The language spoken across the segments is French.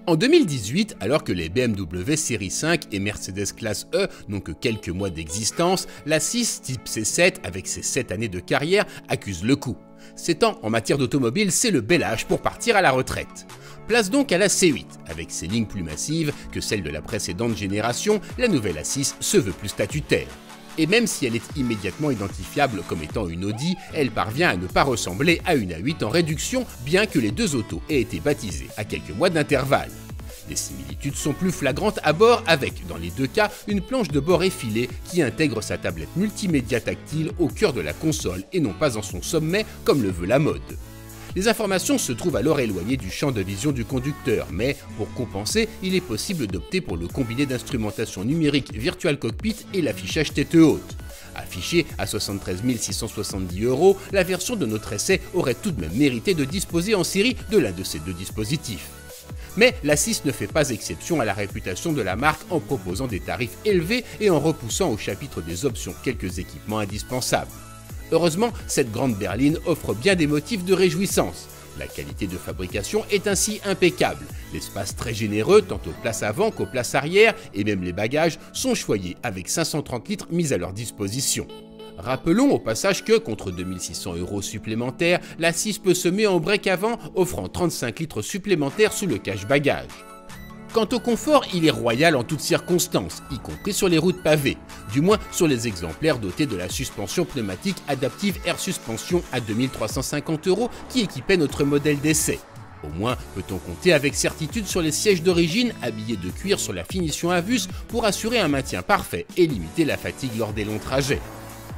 En 2018, alors que les BMW série 5 et Mercedes classe E n'ont que quelques mois d'existence, la 6 type C7 avec ses 7 années de carrière accuse le coup. 7 ans en matière d'automobile, c'est le bel âge pour partir à la retraite. Place donc à la C8, avec ses lignes plus massives que celles de la précédente génération, la nouvelle A6 se veut plus statutaire. Et même si elle est immédiatement identifiable comme étant une Audi, elle parvient à ne pas ressembler à une A8 en réduction, bien que les deux autos aient été baptisées à quelques mois d'intervalle. Les similitudes sont plus flagrantes à bord avec, dans les deux cas, une planche de bord effilée qui intègre sa tablette multimédia tactile au cœur de la console et non pas en son sommet comme le veut la mode. Les informations se trouvent alors éloignées du champ de vision du conducteur, mais pour compenser, il est possible d'opter pour le combiné d'instrumentation numérique Virtual Cockpit et l'affichage tête haute. Affichée à 73 670 €, la version de notre essai aurait tout de même mérité de disposer en série de l'un de ces deux dispositifs. Mais la 6 ne fait pas exception à la réputation de la marque en proposant des tarifs élevés et en repoussant au chapitre des options quelques équipements indispensables. Heureusement, cette grande berline offre bien des motifs de réjouissance. La qualité de fabrication est ainsi impeccable, l'espace très généreux tant aux places avant qu'aux places arrière et même les bagages sont choyés avec 530 litres mis à leur disposition. Rappelons au passage que, contre 2600 € supplémentaires, la 6 peut se mettre en break avant, offrant 35 litres supplémentaires sous le cache-bagages. Quant au confort, il est royal en toutes circonstances, y compris sur les routes pavées, du moins sur les exemplaires dotés de la suspension pneumatique adaptive Air Suspension à 2350 € qui équipait notre modèle d'essai. Au moins peut-on compter avec certitude sur les sièges d'origine habillés de cuir sur la finition Avus pour assurer un maintien parfait et limiter la fatigue lors des longs trajets.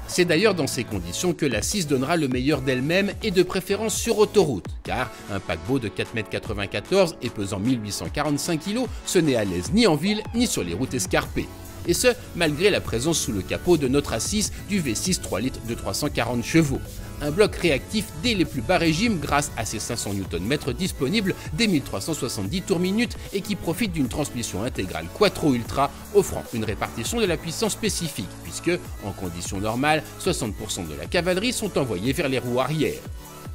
C'est d'ailleurs dans ces conditions que la 6 donnera le meilleur d'elle-même et de préférence sur autoroute, car un paquebot de 4,94 m et pesant 1845 kg, ce n'est à l'aise ni en ville ni sur les routes escarpées. Et ce, malgré la présence sous le capot de notre A6 du V6 3 litres de 340 chevaux. Un bloc réactif dès les plus bas régimes grâce à ses 500 Nm disponibles dès 1370 tours minute et qui profite d'une transmission intégrale Quattro Ultra offrant une répartition de la puissance spécifique puisque, en conditions normales, 60% de la cavalerie sont envoyés vers les roues arrière.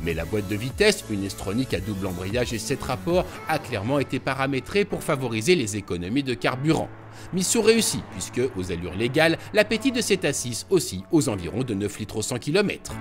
Mais la boîte de vitesse, une S-tronique à double embrayage et 7 rapports, a clairement été paramétrée pour favoriser les économies de carburant. Mission réussie puisque, aux allures légales, l'appétit de cette A6 oscille aux environs de 9 litres au 100 km.